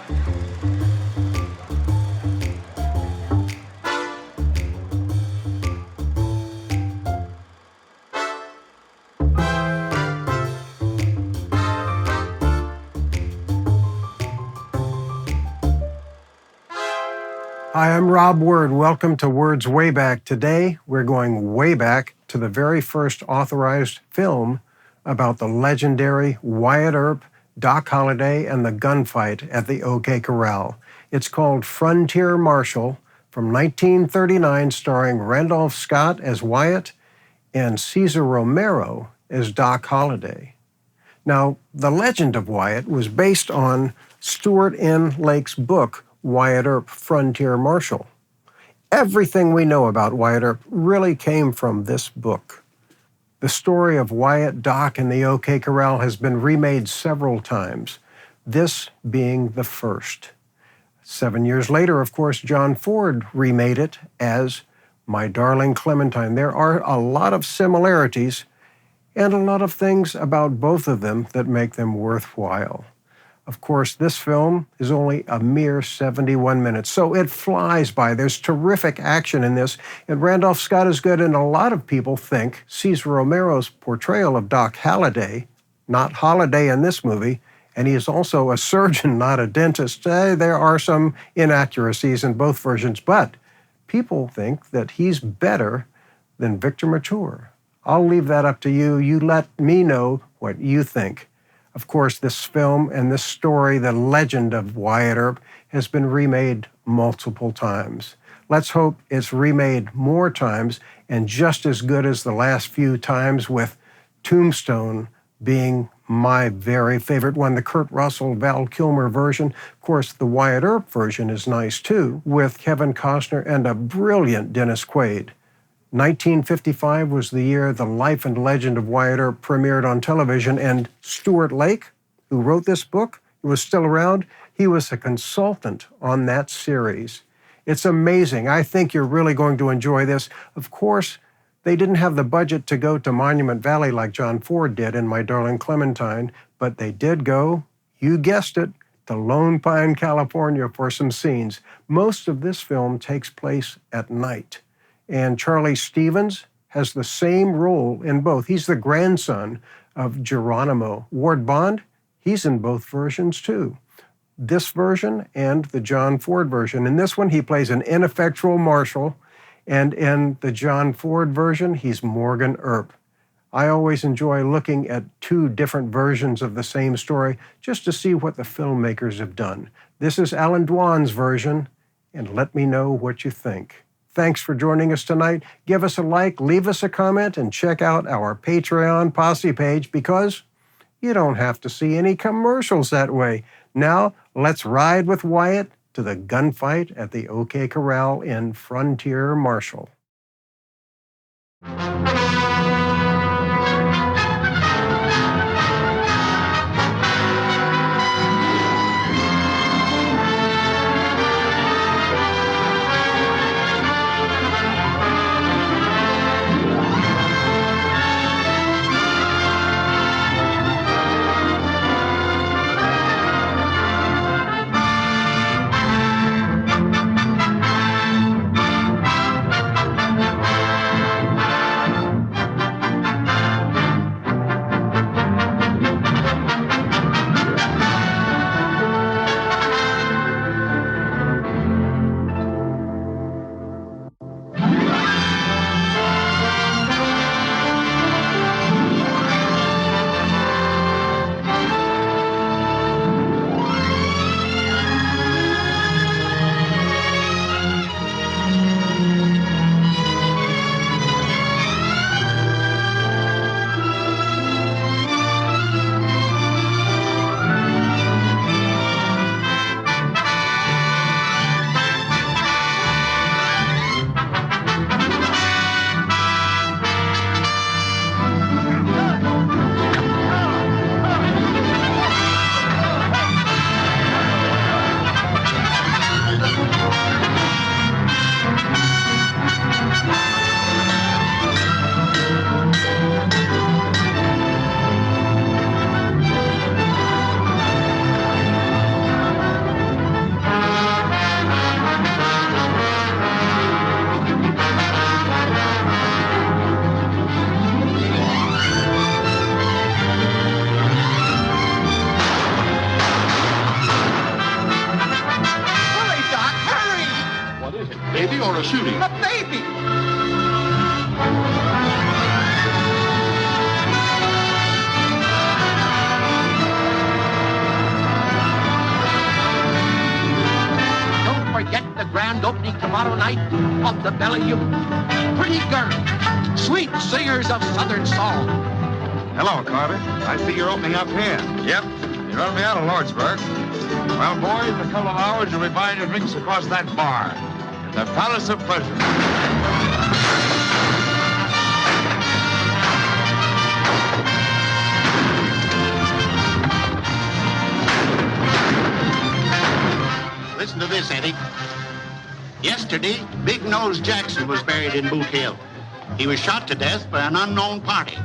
Hi, I'm Rob Word. Welcome to Words Way Back. Today, we're going way back to the very first authorized film about the legendary Wyatt Earp, Doc Holliday, and the gunfight at the O.K. Corral. It's called Frontier Marshal from 1939, starring Randolph Scott as Wyatt and Cesar Romero as Doc Holliday. Now, the legend of Wyatt was based on Stuart N. Lake's book, Wyatt Earp, Frontier Marshal. Everything we know about Wyatt Earp really came from this book. The story of Wyatt, Doc, and the O.K. Corral has been remade several times, this being the first. 7 years later, of course, John Ford remade it as My Darling Clementine. There are a lot of similarities and a lot of things about both of them that make them worthwhile. Of course, this film is only a mere 71 minutes, so it flies by. There's terrific action in this, and Randolph Scott is good, and a lot of people think Cesar Romero's portrayal of Doc Holliday, not Holiday in this movie, and he is also a surgeon, not a dentist. There are some inaccuracies in both versions, but people think that he's better than Victor Mature. I'll leave that up to you. You let me know what you think. Of course, this film and this story, the legend of Wyatt Earp, has been remade multiple times. Let's hope it's remade more times and just as good as the last few times, with Tombstone being my very favorite one, the Kurt Russell, Val Kilmer version. Of course, the Wyatt Earp version is nice too, with Kevin Costner and a brilliant Dennis Quaid. 1955 was the year the life and legend of Wyatt Earp premiered on television, and Stuart Lake, who wrote this book, who was still around, he was a consultant on that series. It's amazing. I think you're really going to enjoy this. Of course, they didn't have the budget to go to Monument Valley like John Ford did in My Darling Clementine, but they did go, you guessed it, to Lone Pine, California for some scenes. Most of this film takes place at night. And Charlie Stevens has the same role in both. He's the grandson of Geronimo. Ward Bond, he's in both versions too. This version and the John Ford version. In this one, he plays an ineffectual marshal, and in the John Ford version, he's Morgan Earp. I always enjoy looking at two different versions of the same story just to see what the filmmakers have done. This is Alan Dwan's version, and let me know what you think. Thanks for joining us tonight. Give us a like, leave us a comment, and check out our Patreon Posse page, because you don't have to see any commercials that way. Now, let's ride with Wyatt to the gunfight at the O.K. Corral in Frontier Marshal. going to shoot him. A baby! Don't forget the grand opening tomorrow night of the Bellevue. Pretty girls, sweet singers of Southern song. Hello, Carter. I see you're opening up here. Yep. You run me out of Lordsburg. Well, boys, in a couple of hours, you'll be buying your drinks across that bar. In the Palace of Pleasure. Listen to this, Eddie. Yesterday, Big Nose Jackson was buried in Boot Hill. He was shot to death by an unknown party.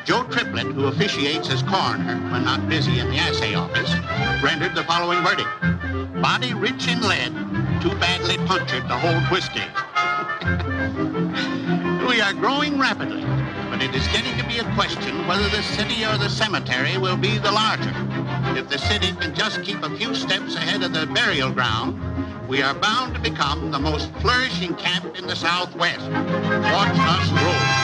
Joe Triplett, who officiates as coroner when not busy in the assay office, rendered the following verdict. Body rich in lead, too badly punctured to hold whiskey. We are growing rapidly, but it is getting to be a question whether the city or the cemetery will be the larger. If the city can just keep a few steps ahead of the burial ground, we are bound to become the most flourishing camp in the Southwest. Watch us roll.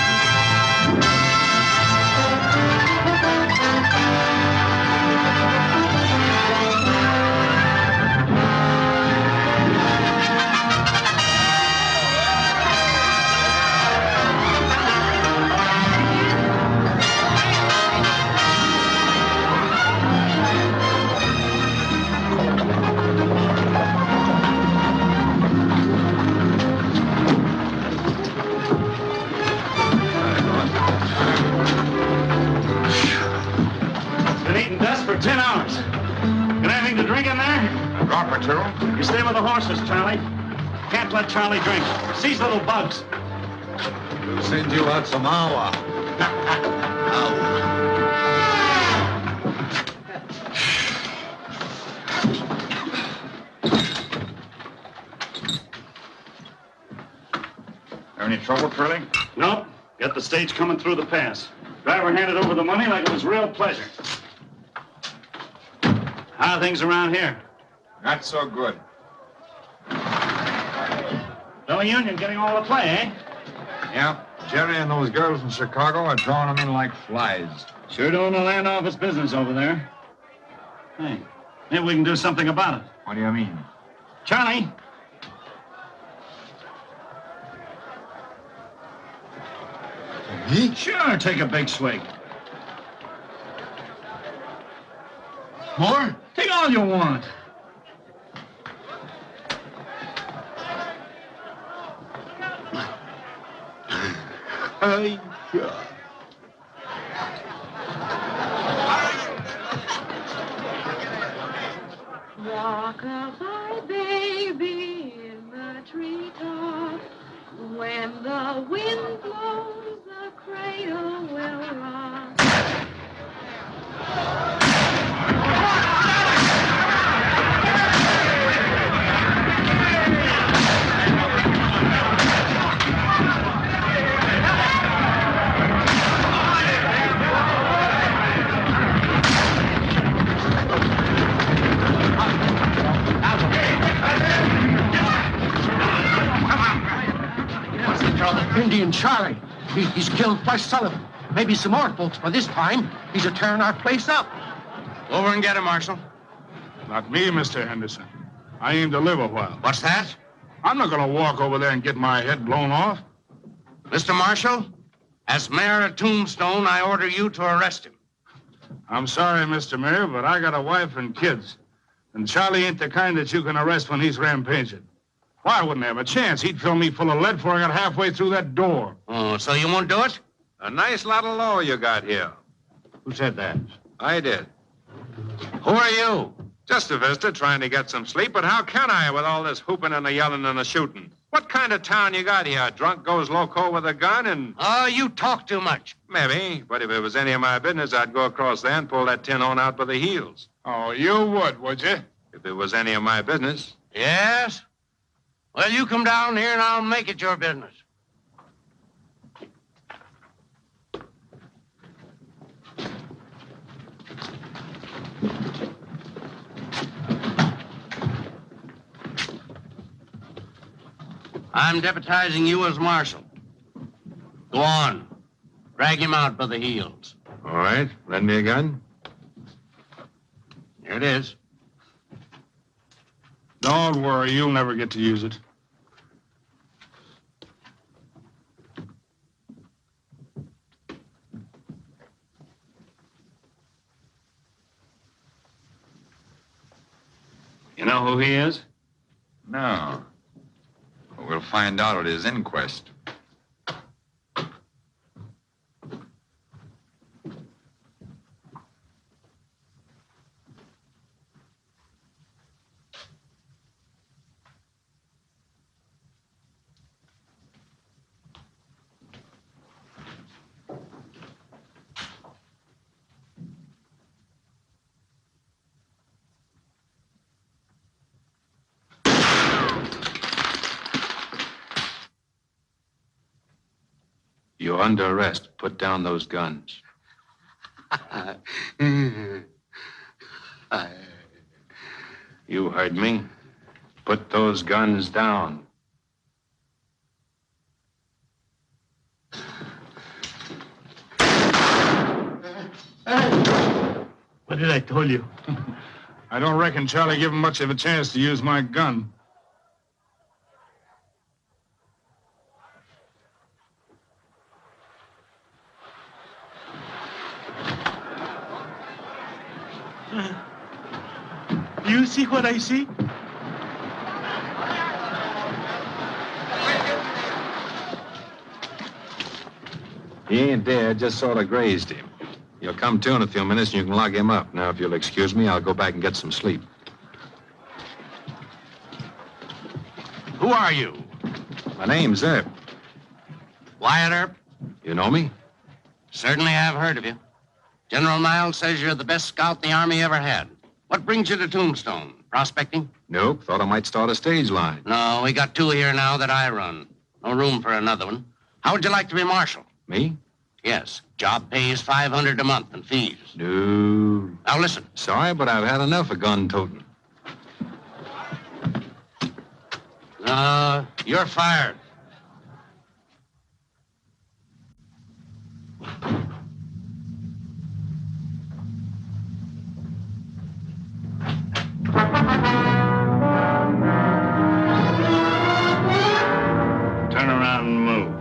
For 10 hours. Got anything to drink in there? A drop or two. You stay with the horses, Charlie. Can't let Charlie drink. Seize little bugs. We'll send you out some awa. Have any trouble, Curly? Nope. Got the stage coming through the pass. Driver handed over the money like it was real pleasure. How are things around here? Not so good. No union getting all the play, eh? Yeah. Jerry and those girls from Chicago are drawing them in like flies. Sure doing the land office business over there. Hey, maybe we can do something about it. What do you mean? Charlie. Me? Sure, take a big swig. More? Take all you want. Rock-a-bye, baby, in the treetop. When the wind blows, the cradle will rock. Indian Charlie. He's killed Flush Sullivan. Maybe some more folks, but this time he's a tearing our place up. Over and get him, Marshal. Not me, Mr. Henderson. I aim to live a while. What's that? I'm not going to walk over there and get my head blown off. Mr. Marshal, as mayor of Tombstone, I order you to arrest him. I'm sorry, Mr. Mayor, but I got a wife and kids. And Charlie ain't the kind that you can arrest when he's rampaging. Why, I wouldn't have a chance. He'd fill me full of lead before I got halfway through that door. Oh, so you won't do it? A nice lot of law you got here. Who said that? I did. Who are you? Just a visitor trying to get some sleep, but how can I with all this hooping and the yelling and the shooting? What kind of town you got here? Drunk goes loco with a gun and... Oh, you talk too much. Maybe, but if it was any of my business, I'd go across there and pull that tin horn out by the heels. Oh, you would you? If it was any of my business. Yes? Well, you come down here and I'll make it your business. I'm deputizing you as marshal. Go on. Drag him out by the heels. All right. Lend me a gun. Here it is. Don't worry, you'll never get to use it. You know who he is? No. But we'll find out at his inquest. You're under arrest. Put down those guns. You heard me. Put those guns down. What did I tell you? I don't reckon Charlie gave him much of a chance to use my gun. You see what I see? He ain't dead, just sort of grazed him. He'll come to in a few minutes and you can lock him up. Now, if you'll excuse me, I'll go back and get some sleep. Who are you? My name's Earp. Wyatt Earp? You know me? Certainly have heard of you. General Miles says you're the best scout the Army ever had. What brings you to Tombstone? Prospecting? Nope. Thought I might start a stage line. No, we got two here now that I run. No room for another one. How would you like to be marshal? Me? Yes. Job pays $500 a month and fees. No. Now listen. Sorry, but I've had enough of gun toting. You're fired. Turn around and move.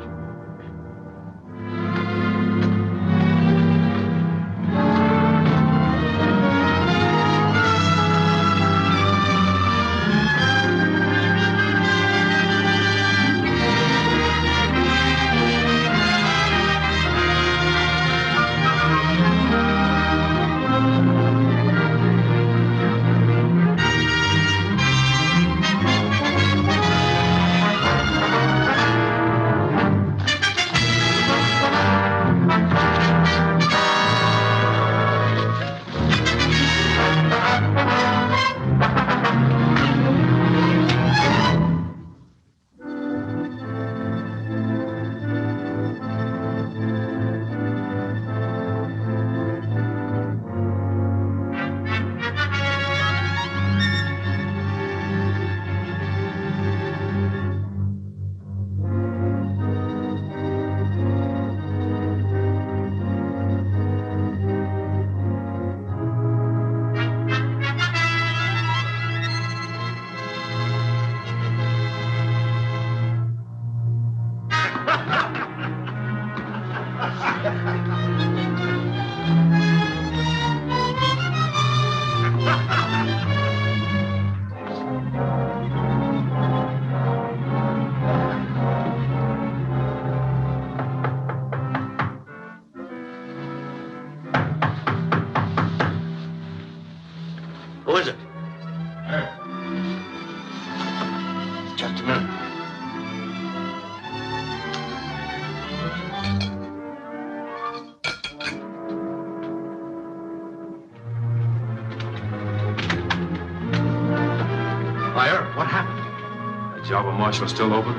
Who is it? Just a minute. Why, Earp, what happened? The job of marshal still open?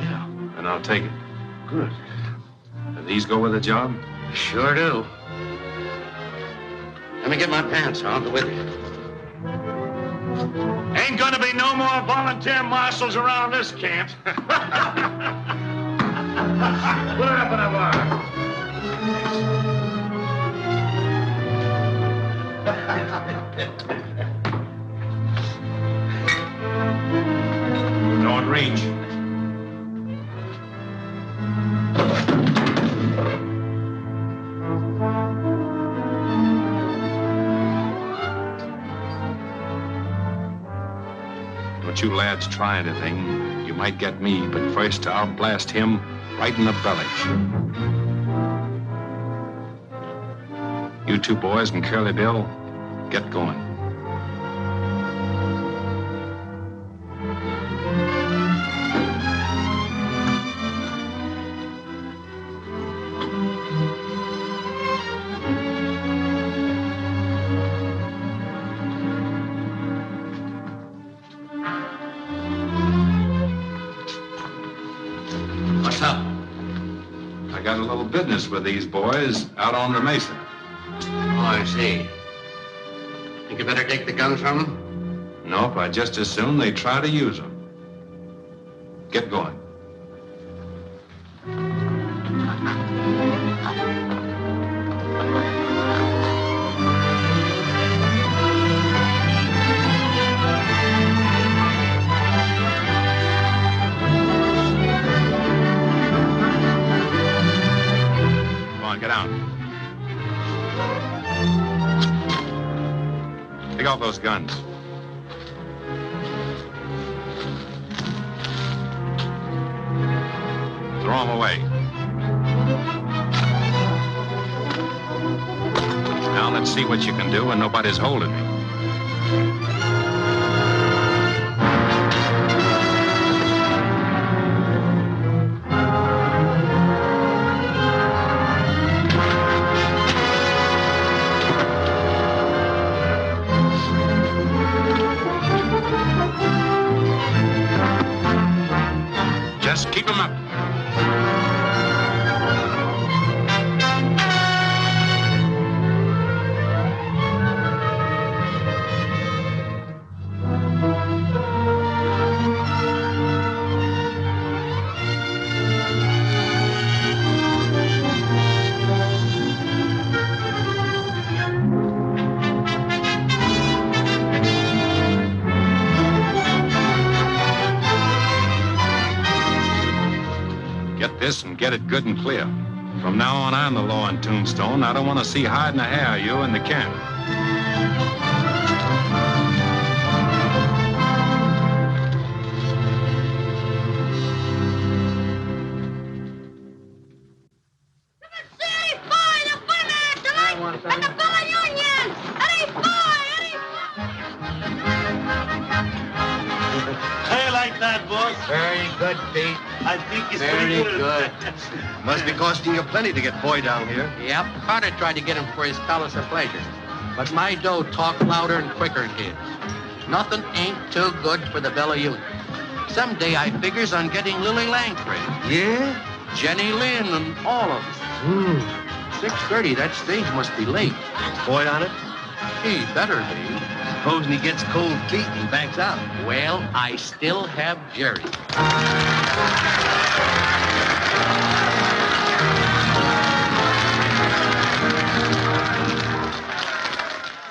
Yeah. And I'll take it. Good. Do these go with the job? Sure do. Let me get my pants. I'll go with you. Ain't gonna be no more volunteer marshals around this camp. Put it up in a bar. Don't reach. Don't you lads try anything. You might get me, but first I'll blast him right in the belly. You two boys and Curly Bill, get going. What's up? I got a little business with these boys out on the mesa. Oh, I see. Think you better take the guns from them? Nope, I'd just as soon they try to use them. Get going. Come on, get out. Take off those guns. Throw them away. Now let's see what you can do when nobody's holding me. Just keep them up. Get this and get it good and clear. From now on, I'm the law in Tombstone. I don't want to see hide nor hair of you in the camp. Hey, like that, boss. Very good, Pete. I think he's Very pretty good. Must be costing you plenty to get Boy down here. Yep. Carter tried to get him for his palace of pleasure. But my dough talked louder and quicker than his. Nothing ain't too good for the Bella Union. Someday I figures on getting Lily Langford, Yeah? Jenny Lynn, and all of them. 6:30, that stage must be late. Boy on it? He better be. Supposing he gets cold feet and backs out. Well, I still have Jerry.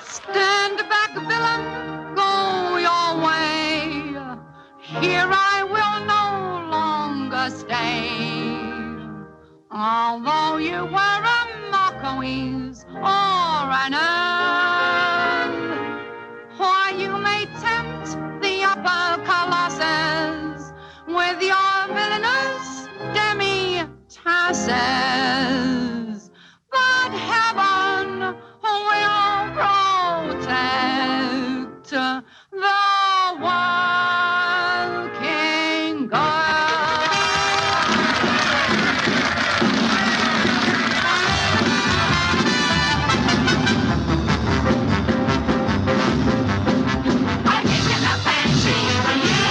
Stand back, villain, go your way. Here I will no longer stay. Although you were a Marquis or an Earl, why you may tempt the upper colossus with your villainous demi-tasses. But heaven will protect the working girl. I gave you the fancy for you.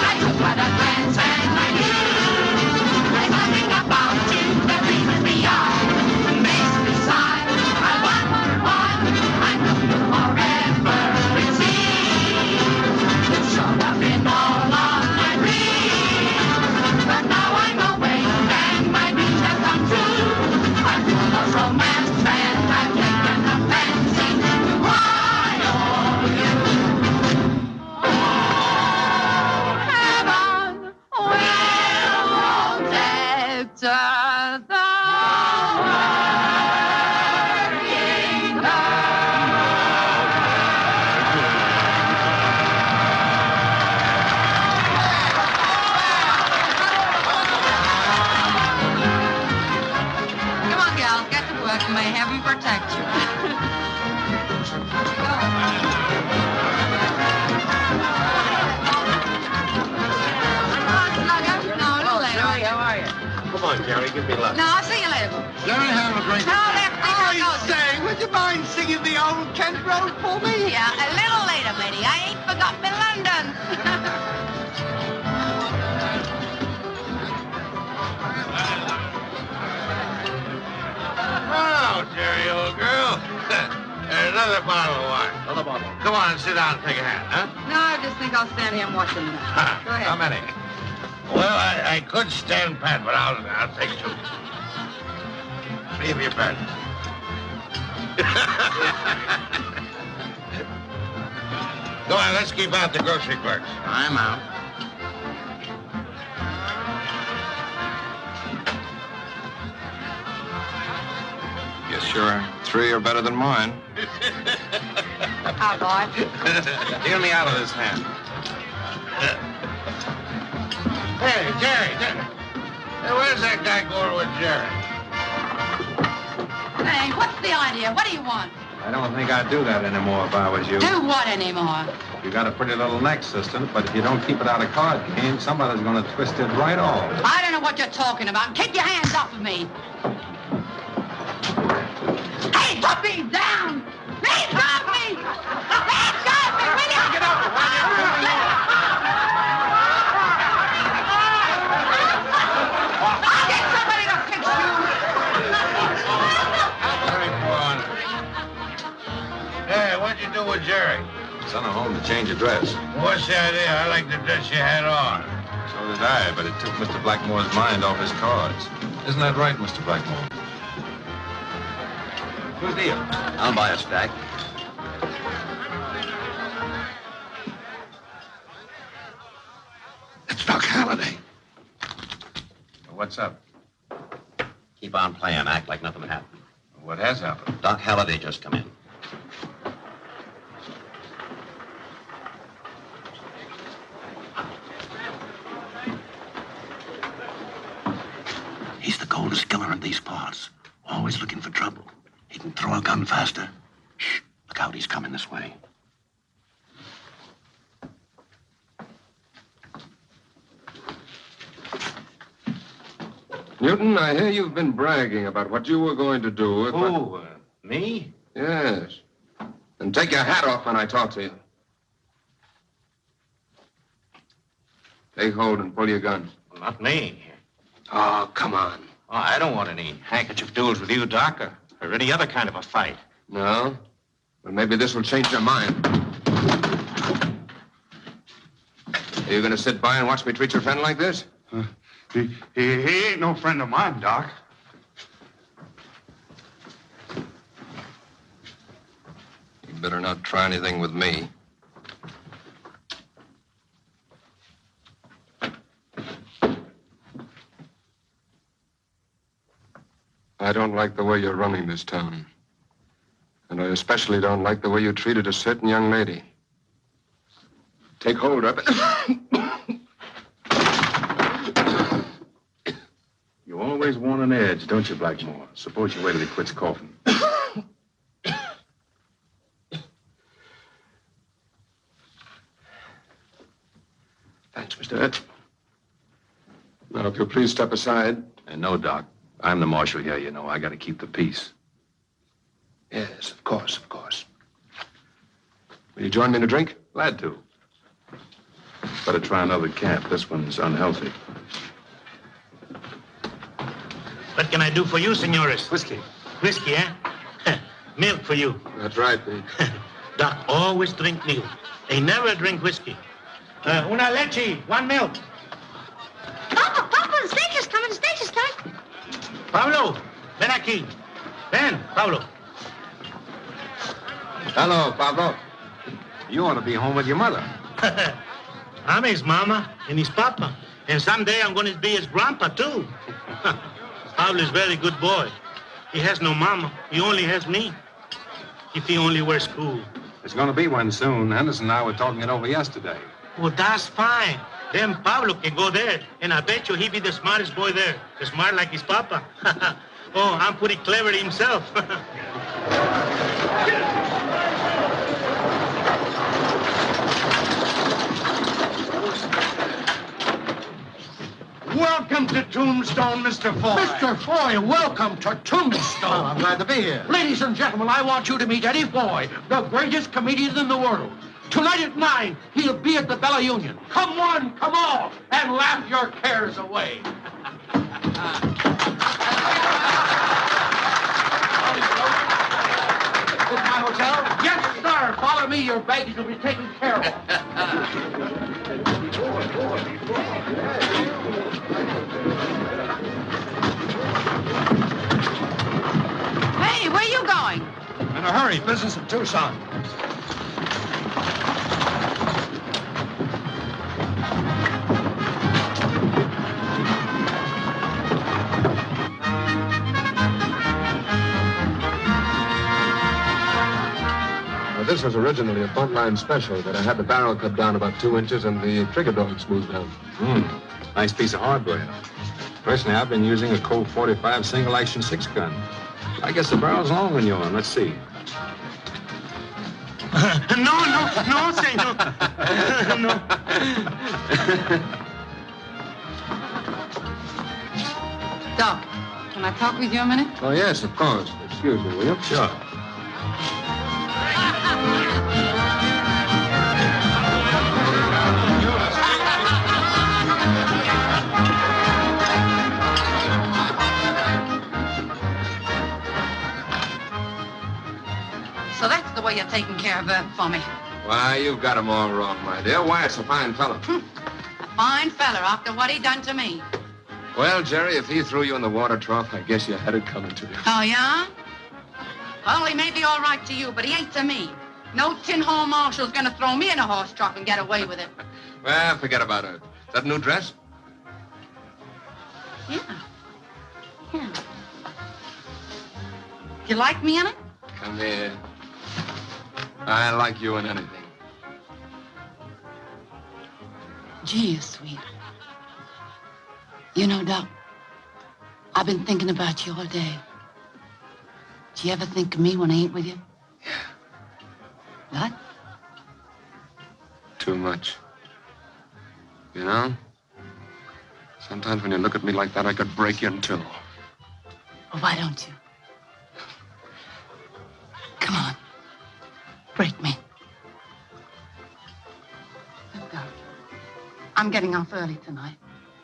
I took what a glance and I knew. There's nothing about you that leaves Come on, Jerry, give me luck. No, I'll see you later. Jerry, have a drink. No, Say, would you mind singing the old Kent Road for me? Yeah, a little later, matey. I ain't forgot me London. Oh, Jerry, old girl. There's another bottle of wine. Another bottle. Come on and sit down and take a hand, huh? No, I just think I'll stand here and watch them now. Go ahead. How many? Well, I could stand pat, but I'll take two. Leave your bed. Go on, let's keep out the grocery clerks. I'm out. Yes, sure. 3 are better than mine. How, boy? Deal me out of this hand. Hey, Jerry. Hey, where's that guy going with Jerry? Hey, what's the idea? What do you want? I don't think I'd do that anymore if I was you. Do what anymore? You got a pretty little neck, sister, but if you don't keep it out of card game, somebody's going to twist it right off. I don't know what you're talking about. Keep your hands off of me. Hey, put me down! Please drop me! Please drop me! Will you? Get up! I'll get somebody to fix you! Hey, what'd you do with Jerry? Sent her home to change her dress. What's the idea? I like the dress you had on. So did I, but it took Mr. Blackmore's mind off his cards. Isn't that right, Mr. Blackmore? Good deal. I'll buy a stack. It's Doc Holliday. What's up? Keep on playing. Act like nothing happened. What has happened? Doc Holliday just come in. He's the coldest killer in these parts. Always looking for trouble. He can throw a gun faster. Shh, look out, he's coming this way. Newton, I hear you've been bragging about what you were going to do if Me? Yes. And take your hat off when I talk to you. Take hold and pull your gun. Well, not me. Oh, come on. Oh, I don't want any handkerchief duels with you, Doc, or any other kind of a fight. No? Well, maybe this will change your mind. Are you going to sit by and watch me treat your friend like this? He ain't no friend of mine, Doc. You better not try anything with me. I don't like the way you're running this town. And I especially don't like the way you treated a certain young lady. Take hold of it. You always want an edge, don't you, Blackmore? Suppose you wait till he quits coughing. Thanks, Mr. Earp. Now, if you'll please step aside. And no, Doc. I'm the marshal here, you know. I got to keep the peace. Yes, of course, of course. Will you join me in a drink? Glad to. Better try another camp. This one's unhealthy. What can I do for you, senores? Whiskey. Whiskey, eh? Milk for you. That's right, Pete. Doc always drink milk. They never drink whiskey. Una leche, 1 milk. Papa, the stage is coming, the stage is coming. Pablo, ven aquí. Ven, Pablo. Hello, Pablo. You ought to be home with your mother. I'm his mama and his papa. And someday I'm going to be his grandpa, too. Pablo is a very good boy. He has no mama. He only has me. If he only were school. There's going to be one soon. Henderson and I were talking it over yesterday. Well, that's fine. Then Pablo can go there. And I bet you he'd be the smartest boy there. Smart like his papa. Oh, I'm pretty clever himself. Welcome Welcome to Tombstone, Mr. Foy. Mr. Foy, welcome to Tombstone. Oh, I'm glad to be here. Ladies and gentlemen, I want you to meet Eddie Foy, the greatest comedian in the world. Tonight at 9, he'll be at the Bella Union. Come one, come all, and laugh your cares away. This my hotel? Yes, sir. Follow me. Your baggage will be taken care of. Hey, where are you going? In a hurry. Business in Tucson. This was originally a buntline special, but I had the barrel cut down about 2 inches and the trigger dog smoothed down. Nice piece of hardware. Personally, I've been using a Colt 45 single-action 6-gun. I guess the barrel's longer than yours. Let's see. No, senor. No. Doc, can I talk with you a minute? Oh, yes, of course. Excuse me, will you? Sure. So that's the way you're taking care of Earp for me. Why, you've got him all wrong, my dear. Wyatt's a fine fellow. A fine fella after what he done to me. Well, Jerry, if he threw you in the water trough, I guess you had it coming to you. Oh, yeah? Well, he may be all right to you, but he ain't to me. No tin-hole marshal's gonna throw me in a horse trough and get away with it. Well, forget about it. Is that a new dress? Yeah. You like me in it? Come here. I like you in anything. Gee, you're sweet. You know, Doc, I've been thinking about you all day. Do you ever think of me when I ain't with you? Yeah. What? Too much. You know? Sometimes when you look at me like that, I could break you in two. Well, why don't you? Come on. Break me. Let's go. I'm getting off early tonight.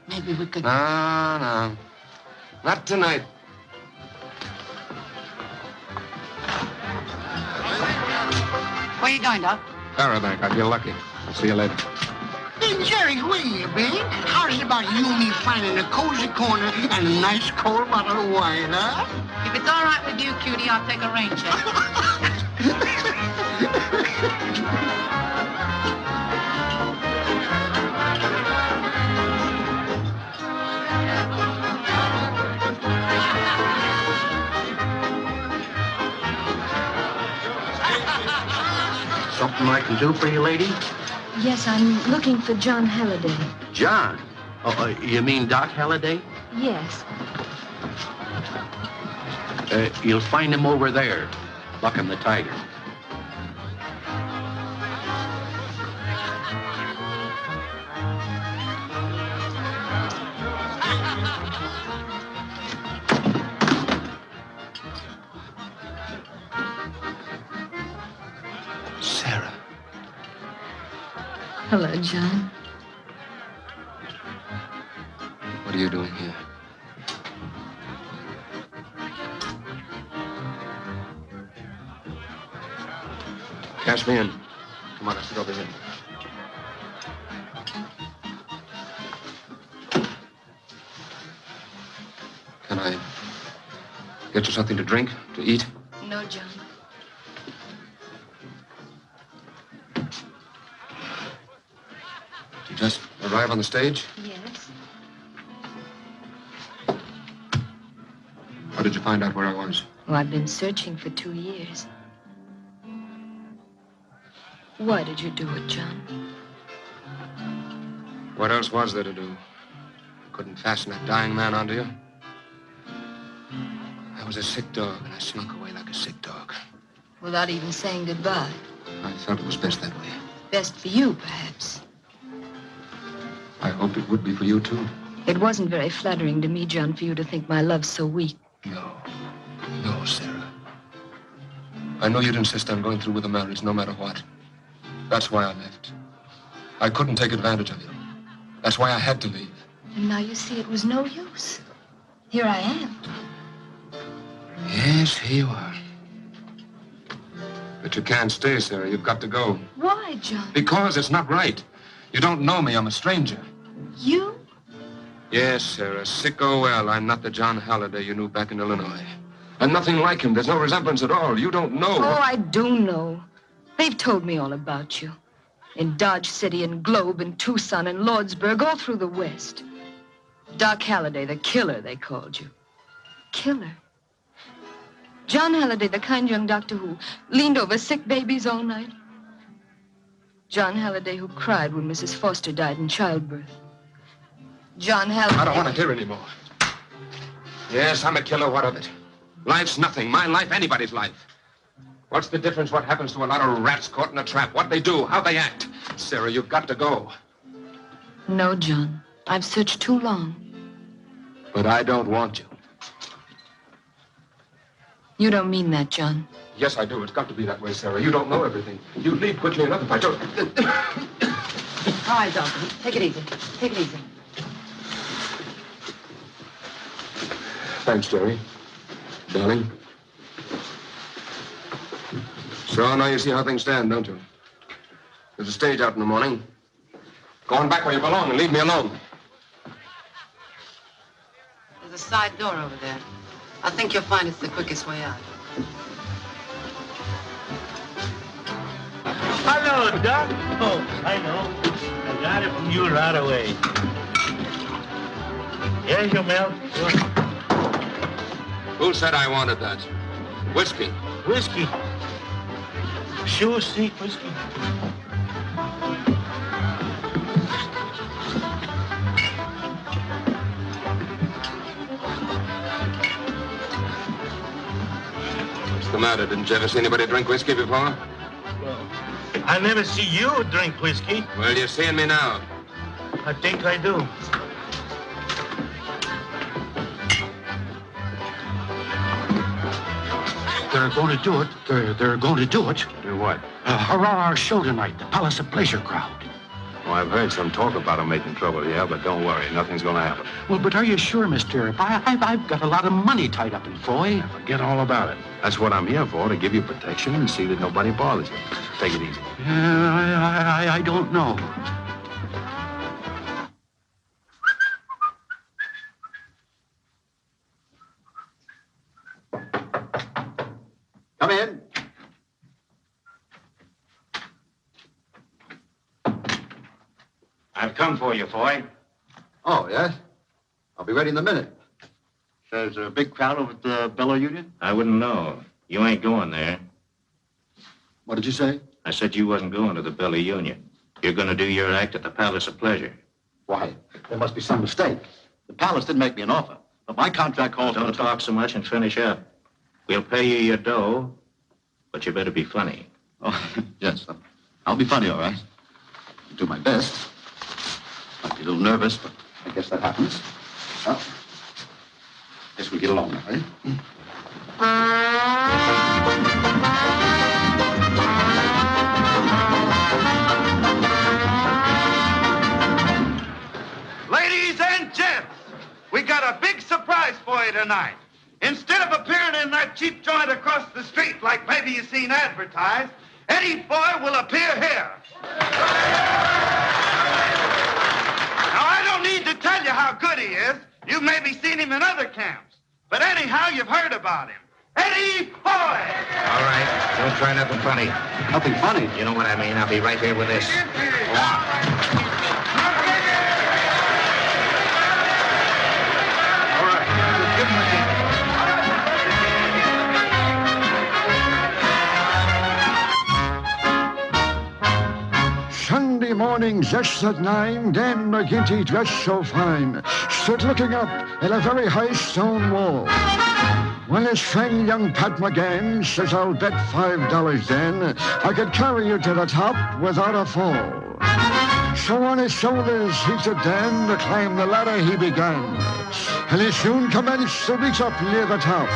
Maybe we could... No. Not tonight. Where you going, Doc? Parabank, I feel lucky. I'll see you later. Hey, Jerry, where you been? How's it about you and me finding a cozy corner and a nice cold bottle of wine, huh? If it's all right with you, cutie, I'll take a rain check. Something I can do for you, lady? Yes, I'm looking for John Halliday. John? Oh, you mean Doc Holliday? Yes. You'll find him over there, bucking the tiger. Sarah. Hello, John. What are you doing here? Cash me in. Come on, I sit over here. Can I get you something to drink, to eat? No, John. Did you just arrive on the stage? Yes. How did you find out where I was? Well, I've been searching for 2 years. Why did you do it, John? What else was there to do? Couldn't fasten that dying man onto you? I was a sick dog, and I slunk away like a sick dog. Without even saying goodbye. I felt it was best that way. Best for you, perhaps. I hoped it would be for you, too. It wasn't very flattering to me, John, for you to think my love so weak. No, Sarah. I know you'd insist on going through with the marriage no matter what. That's why I left. I couldn't take advantage of you. That's why I had to leave. And now you see it was no use. Here I am. Yes, here you are. But you can't stay, Sarah. You've got to go. Why, John? Because it's not right. You don't know me. I'm a stranger. You? Yes, Sarah. Sick or well, I'm not the John Holliday you knew back in Illinois. I'm nothing like him. There's no resemblance at all. You don't know. Oh, I do know. They've told me all about you. In Dodge City and Globe and Tucson and Lordsburg, all through the West. Doc Holliday, the killer, they called you. Killer? John Holliday, the kind young doctor who leaned over sick babies all night. John Holliday who cried when Mrs. Foster died in childbirth. John Holliday... I don't want to hear anymore. Yes, I'm a killer. What of it? Life's nothing. My life, anybody's life. What's the difference what happens to a lot of rats caught in a trap? What they do, how they act. Sarah, you've got to go. No, John. I've searched too long. But I don't want you. You don't mean that, John. Yes, I do. It's got to be that way, Sarah. You don't know everything. You'd leave quickly enough if I told you. All right, Doctor. Take it easy. Take it easy. Thanks, Jerry. Darling. So now you see how things stand, don't you? There's a stage out in the morning. Go on back where you belong and leave me alone. There's a side door over there. I think you'll find it's the quickest way out. Hello, Doc. Oh, I know. I got it from you right away. Here's your milk. Who said I wanted that? Whiskey. Whiskey. Sure, see, whiskey. What's the matter? Didn't you ever see anybody drink whiskey before? Well, I never see you drink whiskey. Well, you're seeing me now. I think I do. They're going to do it. They're going to do it. Do what? Hurrah, our show tonight, the Palace of Pleasure crowd. Well, I've heard some talk about them making trouble, yeah, but don't worry. Nothing's going to happen. Well, but are you sure, Mr. Earp? I've got a lot of money tied up in Foy. Forget all about it. That's what I'm here for, to give you protection and see that nobody bothers you. Take it easy. I don't know. Come in. I've come for you, Foy. Oh, yes? I'll be ready in a minute. There's a big crowd over at the Bellow Union? I wouldn't know. You ain't going there. What did you say? I said you wasn't going to the Belly Union. You're going to do your act at the Palace of Pleasure. Why, there must be some mistake. The Palace didn't make me an offer, but my contract calls... Don't talk so much and finish up. We'll pay you your dough, but you better be funny. Oh, yes. I'll be funny, all right. I'll do my best. Might be a little nervous, but I guess that happens. Well, guess we'll get along now, eh? Ladies and gents, we got a big surprise for you tonight. Instead of appearing in that cheap joint across the street like maybe you've seen advertised, Eddie Foy will appear here. Now, I don't need to tell you how good he is. You've maybe seen him in other camps. But anyhow, you've heard about him. Eddie Foy! All right, don't try nothing funny. Nothing funny? You know what I mean. I'll be right here with this. Go on. Sunday morning, just at 9, Dan McGinty, dressed so fine, stood looking up at a very high stone wall. When his friend, young Pat McGann, says, I'll bet $5 then I could carry you to the top without a fall. So on his shoulders he took Dan to climb the ladder he began, and he soon commenced to reach up near the top.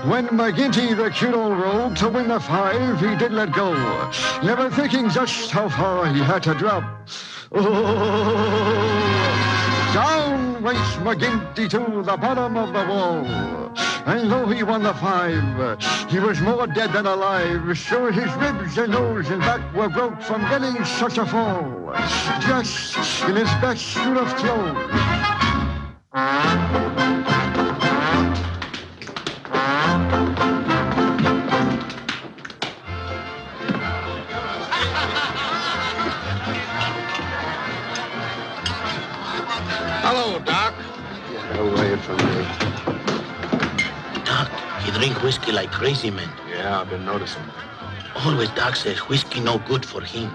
When McGinty, the cute old rogue, to win the 5, he did let go, never thinking just how far he had to drop. Oh, down went McGinty to the bottom of the wall. And though he won the 5, he was more dead than alive. Sure, his ribs and nose and back were broke from getting such a fall, dressed in his best suit of clothes. Hello, Doc. Get away from me. Doc, he drink whiskey like crazy man. Yeah, I've been noticing. Always Doc says whiskey no good for him.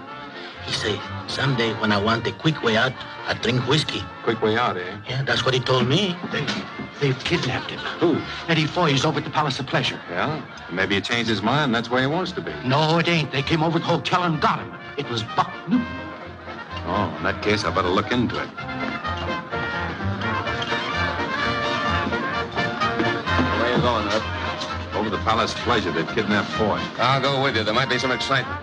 He say, someday when I want a quick way out, I drink whiskey. Quick way out, eh? Yeah, that's what he told me. They've kidnapped him. Who? Eddie Foy is over at the Palace of Pleasure. Yeah? Maybe he changed his mind. That's where he wants to be. No, it ain't. They came over to the hotel and got him. It was Buck Newton. Oh, in that case, I better look into it. Where you going, Earp? Over to the Palace of Pleasure. They've kidnapped Foy. I'll go with you. There might be some excitement.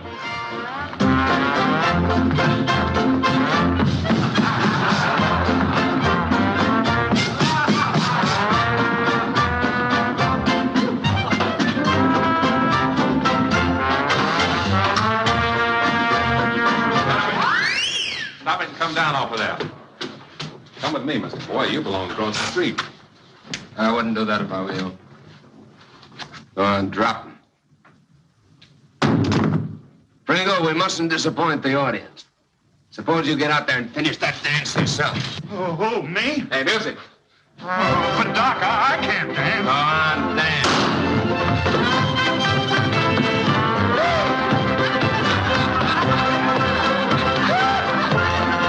Stop it and come down off of there. Come with me, Mr. Foy. You belong across the street. I wouldn't do that if I were you. Go on, drop him. Pringle, we mustn't disappoint the audience. Suppose you get out there and finish that dance yourself. Oh, who, me? Hey, music. Oh, but Doc, I can't dance. Go on, dance.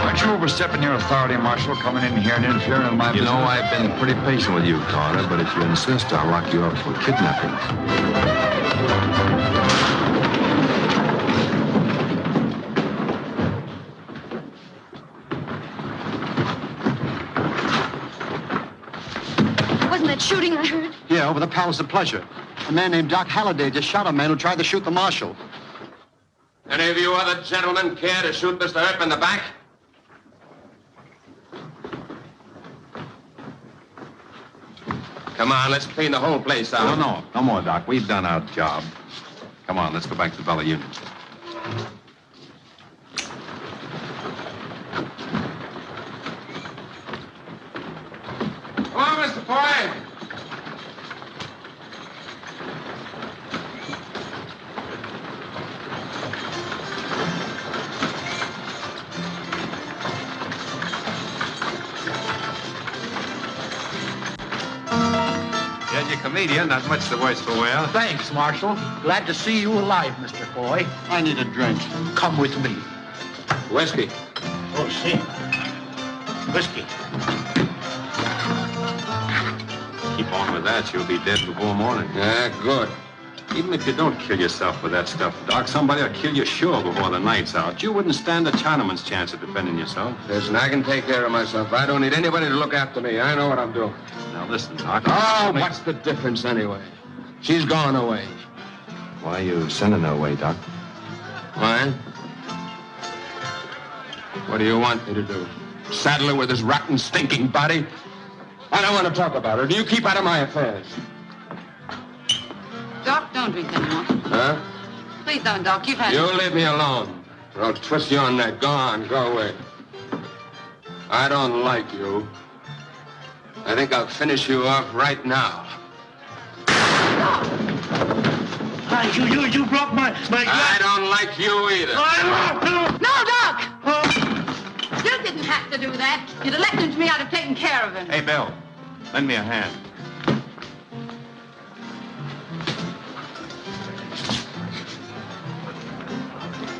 Aren't you overstepping your authority, Marshal, coming in here and interfering in my business? You know, I've been pretty patient with you, Carter, but if you insist, I'll lock you up for kidnapping. Wasn't that shooting I heard? Yeah, over the Palace of Pleasure. A man named Doc Holliday just shot a man who tried to shoot the marshal. Any of you other gentlemen care to shoot Mr. Earp in the back? Come on, let's clean the whole place out. No more, Doc. We've done our job. Come on, let's go back to the Bella Union. Come on, Mr. Foy. Yeah, you're a comedian. Not much the worse for wear. Thanks, Marshal. Glad to see you alive, Mr. Foy. I need a drink. Come with me. Whiskey. Oh, see. Whiskey. Keep on with that. You'll be dead before morning. Yeah, good. Even if you don't kill yourself with that stuff, Doc, somebody will kill you sure before the night's out. You wouldn't stand a Chinaman's chance of defending yourself. Listen, I can take care of myself. I don't need anybody to look after me. I know what I'm doing. Now, listen, Doc. Oh, what's the difference anyway? She's gone away. Why are you sending her away, Doc? Why? What do you want me to do? Saddle her with his rotten, stinking body? I don't want to talk about her. Do you keep out of my affairs? Doc, don't drink anymore. Huh? Please don't, Doc. You've had... You leave me alone, or I'll twist your neck. Go on, go away. I don't like you. I think I'll finish you off right now. You broke my... I don't like you either. No, Doc! You didn't have to do that. You'd have left him to me. I'd have taken care of him. Hey, Bill, lend me a hand.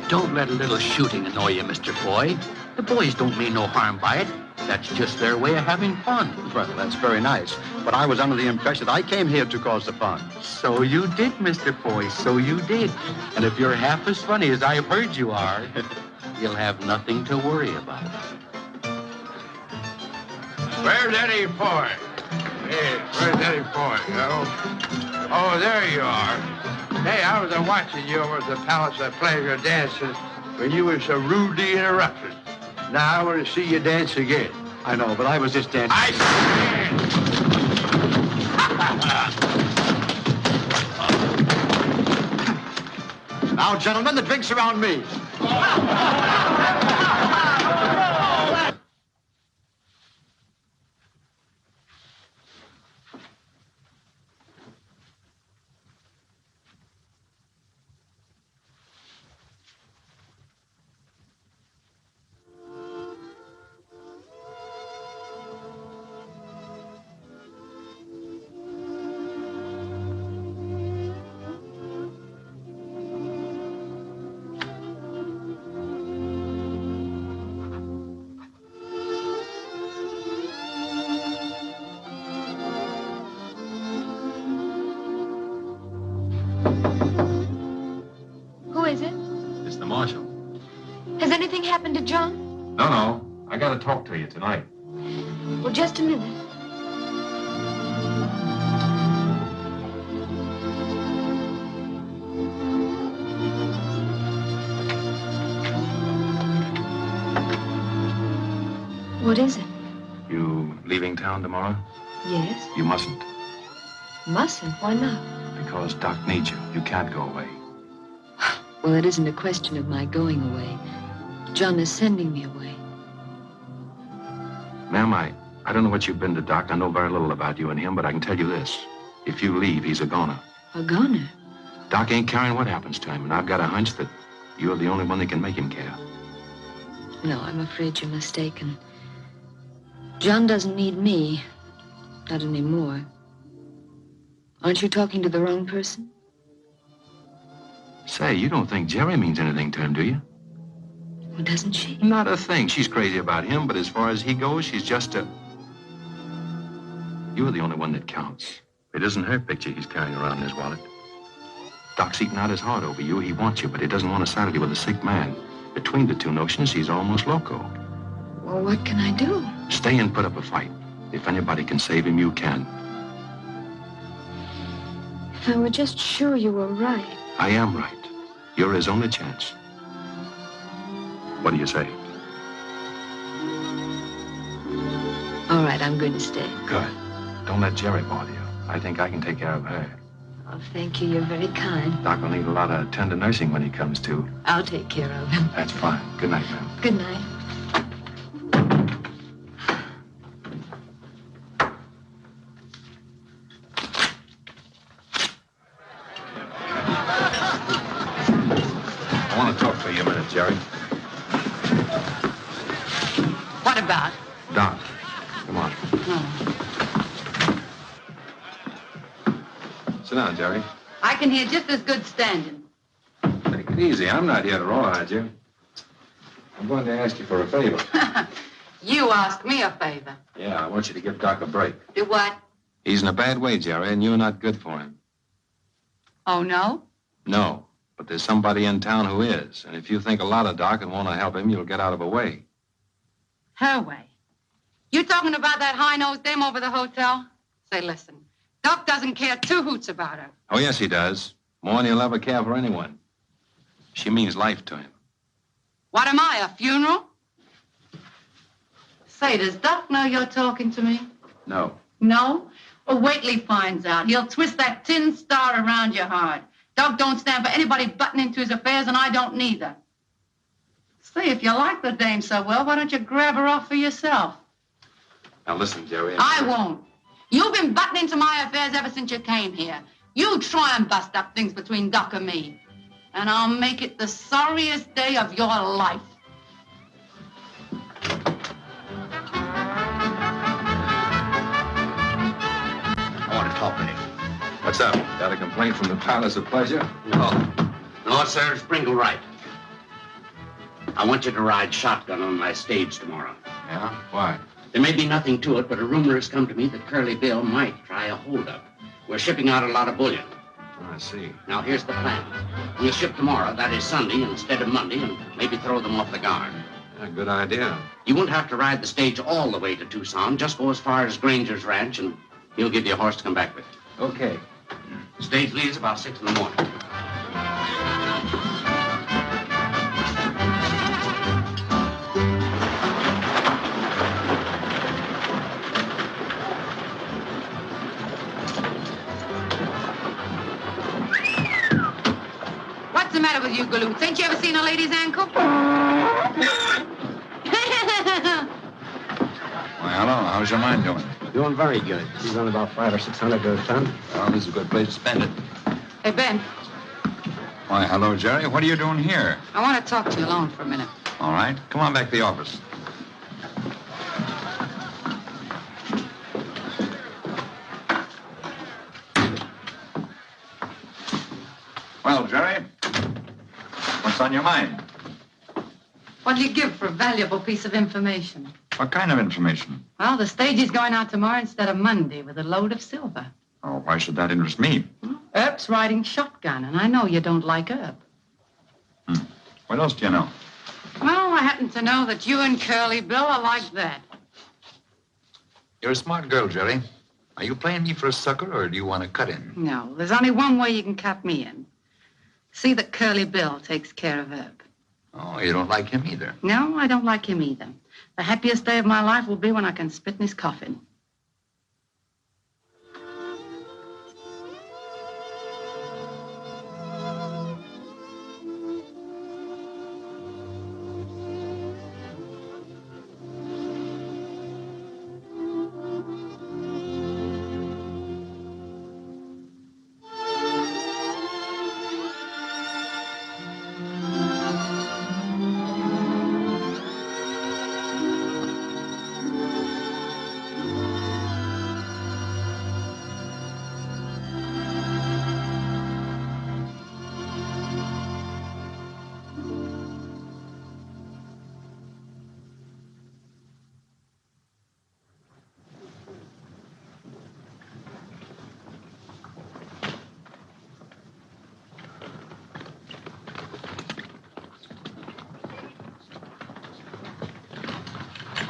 Don't let a little shooting annoy you, Mr. Foy. The boys don't mean no harm by it. That's just their way of having fun. Well, that's very nice. But I was under the impression that I came here to cause the fun. So you did, Mr. Foy. So you did. And if you're half as funny as I've heard you are, you'll have nothing to worry about. Where's Eddie Foy? Hey, where's Eddie Foy? Oh, there you are. Hey, I was watching you over at the Palace of Pleasure dances when you were so rudely interrupted. Now I want to see you dance again. I know, but I was just dancing. Now, gentlemen, the drink's around me. Who is it? It's the marshal. Has anything happened to John? No. I gotta talk to you tonight. Well, just a minute. What is it? You leaving town tomorrow? Yes? You mustn't, Mustn't. Why not? because Doc needs you. You can't go away. Well, it isn't a question of my going away. John is sending me away. Ma'am, I don't know what you've been to Doc. I know very little about you and him, but I can tell you this. If you leave, he's a goner. A goner? Doc ain't caring what happens to him, and I've got a hunch that you're the only one that can make him care. No, I'm afraid you're mistaken. John doesn't need me. Not anymore. Aren't you talking to the wrong person? Say, you don't think Jerry means anything to him, do you? Well, doesn't she? Not a thing. She's crazy about him, but as far as he goes, she's just a... You're the only one that counts. It isn't her picture he's carrying around in his wallet. Doc's eating out his heart over you. He wants you, but he doesn't want to saddle you with a sick man. Between the two notions, he's almost loco. Well, what can I do? Stay and put up a fight. If anybody can save him, you can. If I were just sure you were right. I am right. You're his only chance. What do you say? All right, I'm going to stay. Good. Don't let Jerry bother you. I think I can take care of her. Oh, thank you. You're very kind. Doc will need a lot of tender nursing when he comes to. I'll take care of him. That's fine. Good night, ma'am. Good night. I want to talk to you a minute, Jerry. What about? Doc, come on. Sit down, Jerry. I can hear just as good standing. Take it easy. I'm not here to rawhide you. I'm going to ask you for a favor. You ask me a favor. Yeah, I want you to give Doc a break. Do what? He's in a bad way, Jerry, and you're not good for him. Oh, no? No, but there's somebody in town who is. And if you think a lot of Doc and want to help him, you'll get out of her way. Her way. You talking about that high-nosed dame over the hotel? Say, listen, Doc doesn't care two hoots about her. Oh, yes, he does. More than he'll ever care for anyone. She means life to him. What am I, a funeral? Say, does Doc know you're talking to me? No. No? Well, wait till he finds out. He'll twist that tin star around your heart. Doc don't stand for anybody butting into his affairs, and I don't neither. Say, if you like the dame so well, why don't you grab her off for yourself? Now, listen, Jerry. I won't. You've been butting into my affairs ever since you came here. You try and bust up things between Doc and me, and I'll make it the sorriest day of your life. I want to talk with him. What's up? Got a complaint from the Palace of Pleasure? No. No, sir, Sprinkle right. I want you to ride shotgun on my stage tomorrow. Yeah? Why? There may be nothing to it, but a rumor has come to me that Curly Bill might try a holdup. We're shipping out a lot of bullion. I see. Now, here's the plan. We'll ship tomorrow, that is Sunday, instead of Monday, and maybe throw them off the guard. Yeah, good idea. You won't have to ride the stage all the way to Tucson. Just go as far as Granger's Ranch, and he'll give you a horse to come back with. Okay. Stage leaves about 6 in the morning. What's the matter with you, galoots? Ain't you ever seen a lady's ankle? Why, hello. How's your mind doing? Doing very good. She's on about 500 or 600 a ton. Well, this is a good place to spend it. Hey, Ben, Why, hello, Jerry. What are you doing here? I want to talk to you alone for a minute. All right. Come on back to the office. Well, Jerry, what's on your mind? What'll you give for a valuable piece of information? What kind of information? Well, the stage is going out tomorrow instead of Monday with a load of silver. Oh, why should that interest me? Earp's riding shotgun, and I know you don't like Earp. What else do you know? Well, I happen to know that you and Curly Bill are like that. You're a smart girl, Jerry. Are you playing me for a sucker, or do you want to cut in? No, there's only one way you can cut me in. See that Curly Bill takes care of Earp. Oh, you don't like him either. No, I don't like him either. The happiest day of my life will be when I can spit in his coffin.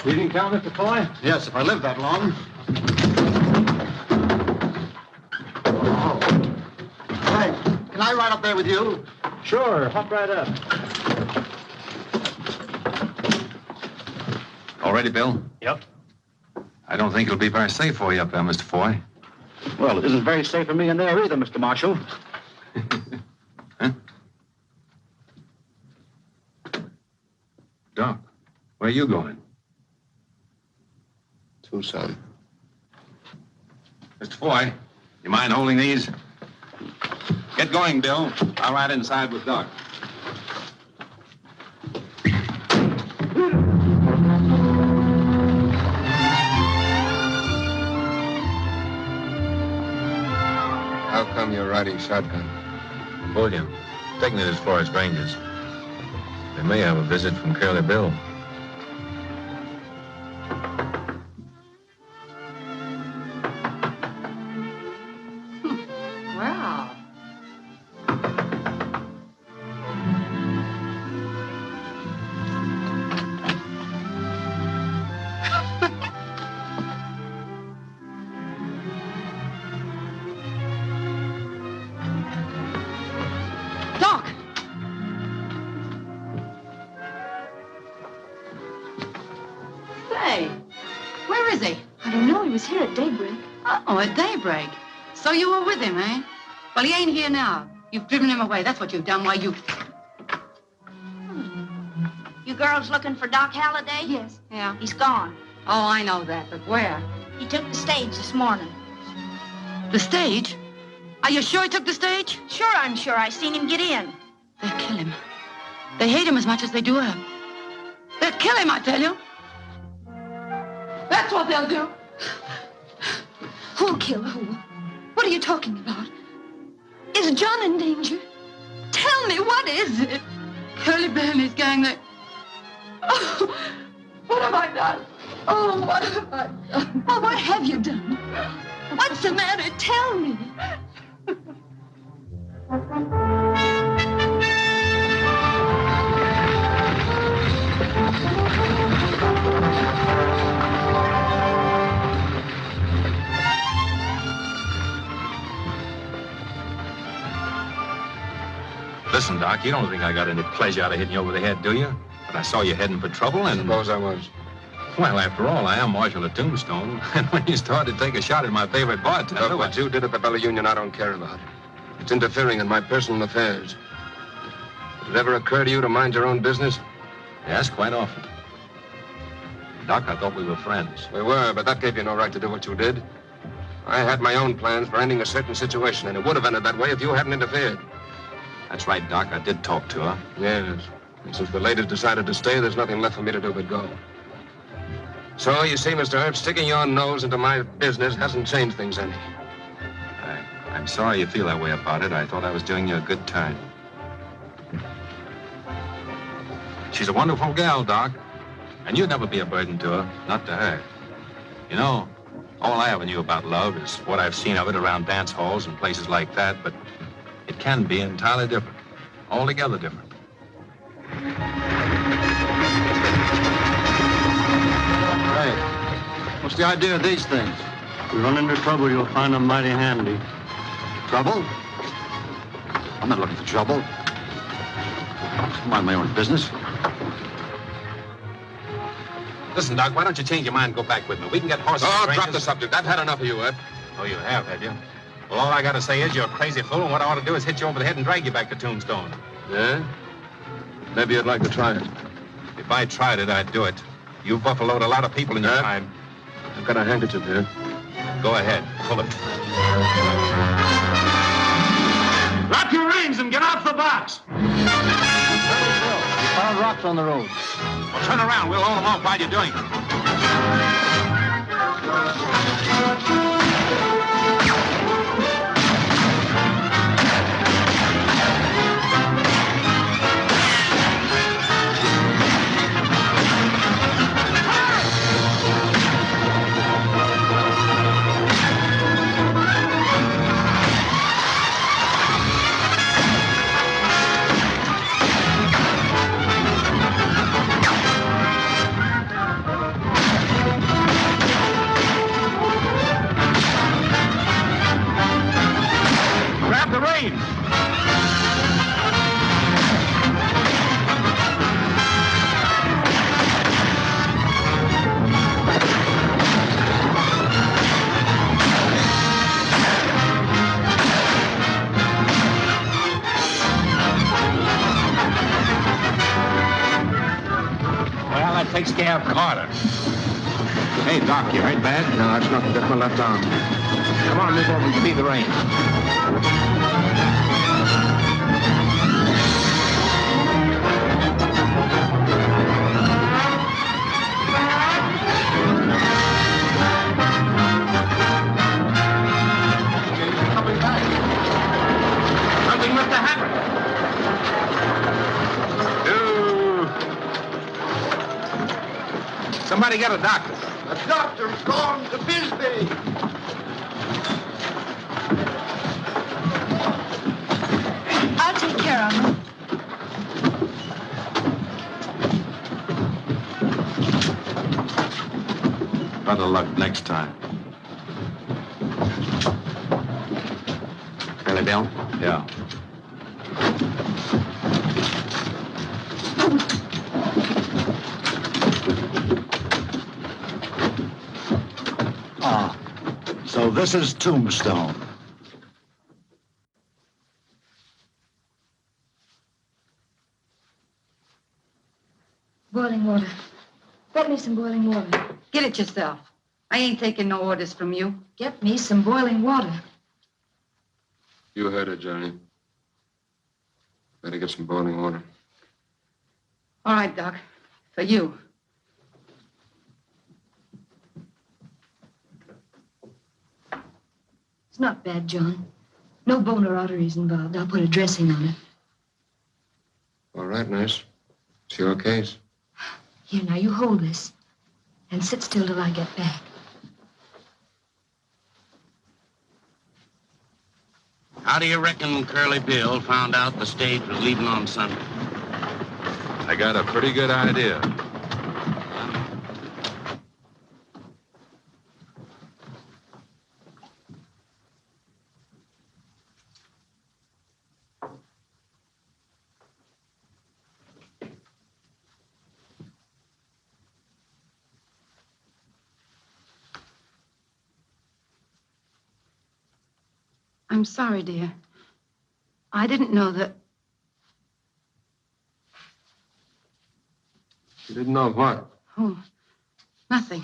Evening, Cal, Mr. Foy? Yes, if I live that long. Right. Can I ride up there with you? Sure. Hop right up. All ready, Bill? Yep. I don't think it'll be very safe for you up there, Mr. Foy. Well, it isn't very safe for me in there either, Mr. Marshal. Huh? Doc, where are you going? Tucson. Mr. Foy, you mind holding these? Get going, Bill. I'll ride inside with Doc. How come you're riding shotgun? Bullion. Taking it as far as Granger's. They may have a visit from Curly Bill. Well, Doc! Say, where is he? I don't know. He was here at daybreak. Oh, at daybreak. So you were with him, eh? Well, he ain't here now. You've driven him away. That's what you've done. Why, you... You girls looking for Doc Holliday? Yes. Yeah. He's gone. Oh, I know that, but where? He took the stage this morning. The stage? Are you sure he took the stage? Sure, I'm sure. I seen him get in. They'll kill him. They hate him as much as they do her. They'll kill him, I tell you. That's what they'll do. Who'll kill who? What are you talking about? Is John in danger? Tell me, what is it? Curly Bill and his gang, they... Oh, what have I done? Oh, what have I done? Oh, what have you done? What's the matter? Tell me. Listen, Doc, you don't think I got any pleasure out of hitting you over the head, do you? But I saw you heading for trouble and... Suppose I was. Well, after all, I am Marshal of Tombstone. And when you started to take a shot at my favorite bartender... Look, what you did at the Bella Union, I don't care about. It's interfering in my personal affairs. Did it ever occur to you to mind your own business? Yes, quite often. Doc, I thought we were friends. We were, but that gave you no right to do what you did. I had my own plans for ending a certain situation, and it would have ended that way if you hadn't interfered. That's right, Doc. I did talk to her. Yes. And since the ladies decided to stay, there's nothing left for me to do but go. So, you see, Mr. Earp, sticking your nose into my business hasn't changed things any. I'm sorry you feel that way about it. I thought I was doing you a good turn. She's a wonderful gal, Doc. And you'd never be a burden to her, not to her. You know, all I ever knew about love is what I've seen of it around dance halls and places like that, but it can be entirely different, altogether different. Hey, what's the idea of these things? If you run into trouble, you'll find them mighty handy. Trouble? I'm not looking for trouble. Mind my own business. Listen, Doc, why don't you change your mind and go back with me? We can get horses. Oh, drop the subject. I've had enough of you, Earp. Oh, you have you? Well, all I got to say is you're a crazy fool, and what I ought to do is hit you over the head and drag you back to Tombstone. Yeah? Maybe you'd like to try it. If I tried it, I'd do it. You've buffaloed a lot of people in your time. I've got a handkerchief here. Go ahead. Pull it. Drop your reins and get off the box. You found rocks on the road. Well, turn around. We'll hold them off while you're doing it. Grab the reins. Well, that takes care of Carter. Hey, Doc, you hurt bad? No, it's nothing. Just my left arm. Come on, move over and speed the reins. Something must have happened. Somebody get a doctor. The doctor's gone to Bisbee. I'll take care of him. Better luck next time. Curly Bill? Yeah. Ah, so this is Tombstone. Boiling water. Get me some boiling water. Get it yourself. I ain't taking no orders from you. Get me some boiling water. You heard it, Johnny. Better get some boiling water. All right, Doc. For you. It's not bad, John. No bone or arteries involved. I'll put a dressing on it. All right, nurse. It's your case. Here, now, you hold this. And sit still till I get back. How do you reckon Curly Bill found out the stage was leaving on Sunday? I got a pretty good idea. I'm sorry, dear. I didn't know that. You didn't know what? Oh, nothing.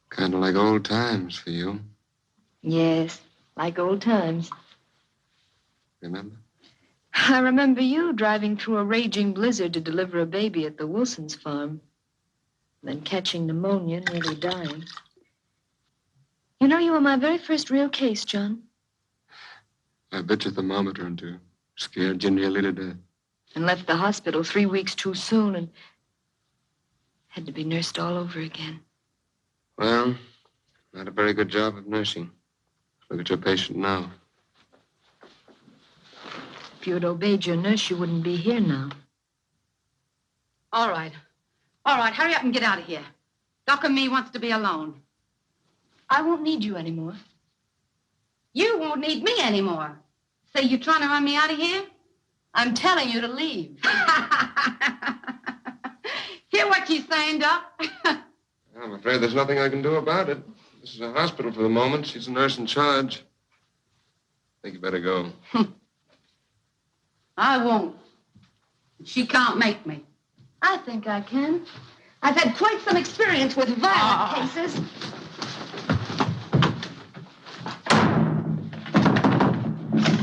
Kind of like old times for you. Yes, like old times. Remember? I remember you driving through a raging blizzard to deliver a baby at the Wilsons' farm. Then catching pneumonia, nearly dying. You know, you were my very first real case, John. I bet your thermometer and two. Scared you nearly to death. And left the hospital 3 weeks too soon and had to be nursed all over again. Well, not a very good job of nursing. Look at your patient now. If you had obeyed your nurse, you wouldn't be here now. All right, hurry up and get out of here. Doc and me wants to be alone. I won't need you anymore. You won't need me anymore. Say, you trying to run me out of here? I'm telling you to leave. Hear what she's saying, Doc? I'm afraid there's nothing I can do about it. This is a hospital for the moment. She's a nurse in charge. I think you better go. I won't. She can't make me. I think I can. I've had quite some experience with violent cases.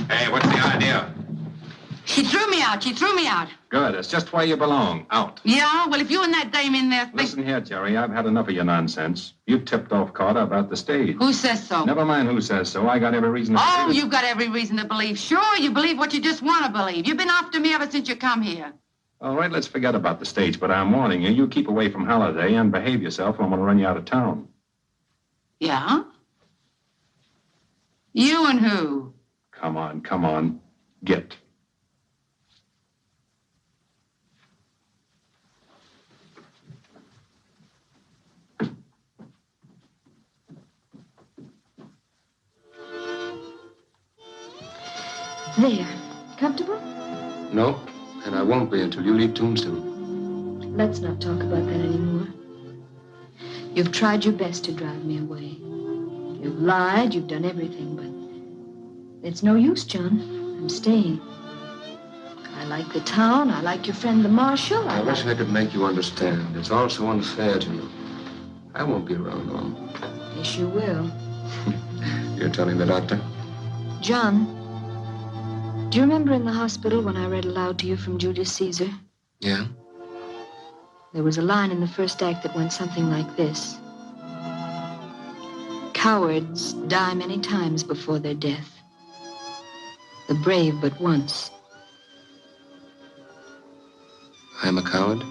Hey, what's the idea? She threw me out. Good. It's just where you belong. Out. Yeah? Well, if you and that dame in there think... Listen here, Jerry. I've had enough of your nonsense. You tipped off Carter about the stage. Who says so? Never mind who says so. I got every reason to Oh, believe it. you've got every reason to believe. Sure, you believe what you just want to believe. You've been after me ever since you come here. All right, let's forget about the stage, but I'm warning you. You keep away from Holliday and behave yourself, or I'm going to run you out of town. Yeah? You and who? Come on. Get. There. Comfortable? No, and I won't be until you leave Tombstone. Let's not talk about that anymore. You've tried your best to drive me away. You've lied, you've done everything, but it's no use, John. I'm staying. I like the town, I like your friend the marshal. I wish I could make you understand. It's all so unfair to you. I won't be around long. Yes, you will. You're telling the doctor? John, do you remember in the hospital when I read aloud to you from Julius Caesar? Yeah? There was a line in the first act that went something like this. Cowards die many times before their death. The brave but once. I'm a coward?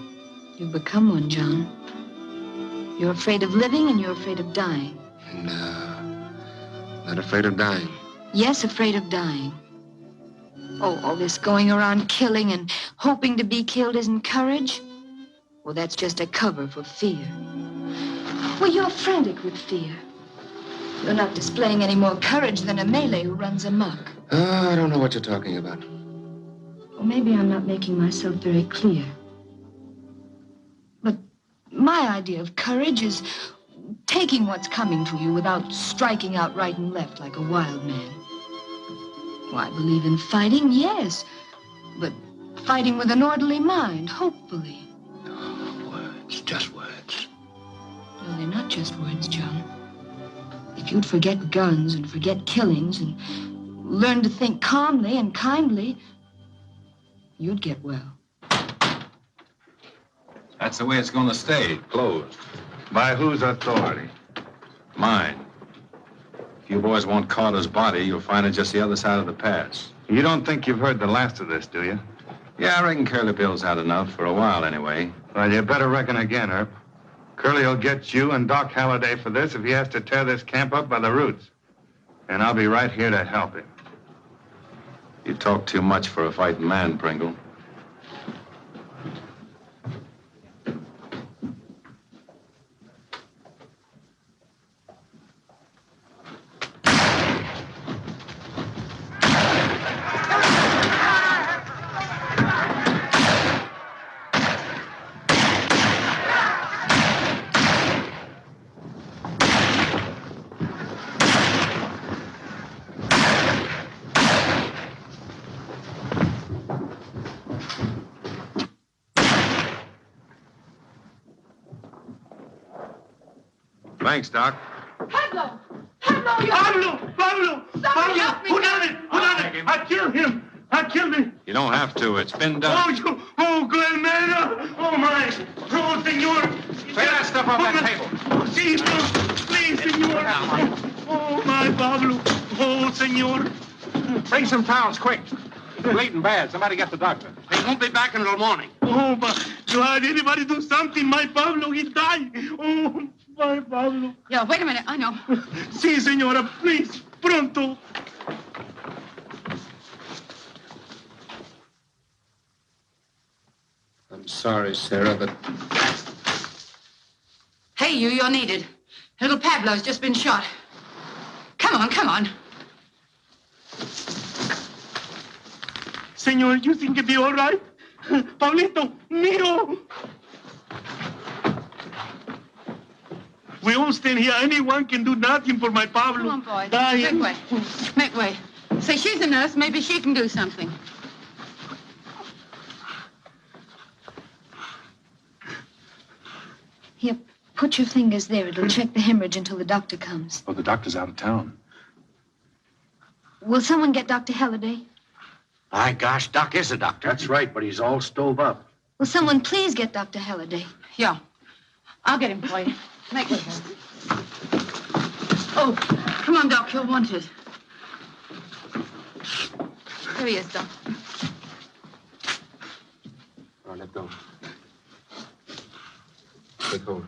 You've become one, John. You're afraid of living and you're afraid of dying. No, not afraid of dying. Yes, afraid of dying. Oh, all this going around killing and hoping to be killed isn't courage? Well, that's just a cover for fear. Well, you're frantic with fear. You're not displaying any more courage than a Malay who runs amok. Oh, I don't know what you're talking about. Or maybe I'm not making myself very clear. But my idea of courage is taking what's coming to you without striking out right and left like a wild man. Well, I believe in fighting, yes, but fighting with an orderly mind, hopefully. Words, just words. No, they're not just words, John. If you'd forget guns and forget killings and learn to think calmly and kindly, you'd get well. That's the way it's going to stay, closed. By whose authority? Mine. If you boys want Carter's body, you'll find it just the other side of the pass. You don't think you've heard the last of this, do you? Yeah, I reckon Curly Bill's had enough for a while anyway. Well, you better reckon again, Earp. Curly will get you and Doc Holliday for this if he has to tear this camp up by the roots. And I'll be right here to help him. You talk too much for a fighting man, Pringle. Thanks, Doc. Pablo! Pablo, you... Pablo! Somebody help me! Who done it? I killed him! I killed him! You don't have to. It's been done. Clementa! Oh, my! Oh, senor! Take that stuff off that table. Oh, Jesus! Please, senor! Oh, my Pablo! Oh, senor! Bring some towels, quick. He's bleeding bad. Somebody get the doctor. He won't be back until morning. Oh, my God! Anybody do something? My Pablo, he died! Oh, my Pablo! Yeah, wait a minute. I know. Si, senora, please, pronto! I'm sorry, Sarah, but... Hey, you're needed. Little Pablo's just been shot. Come on, come on. Senor, you think it'll be all right? Pablito, mío! We won't stand here. Anyone can do nothing for my Pablo. Come on, boys. Dying. Make way. Make way. Say, she's a nurse. Maybe she can do something. Here, put your fingers there. It'll check the hemorrhage until the doctor comes. Oh, the doctor's out of town. Will someone get Dr. Halliday? My gosh, Doc is a doctor. That's right, but he's all stove up. Will someone please get Dr. Halliday? Yeah. I'll get him for you. Make way. Oh, come on, Doc. You're wanted. Here he is, Doc. All right, let go. Take hold.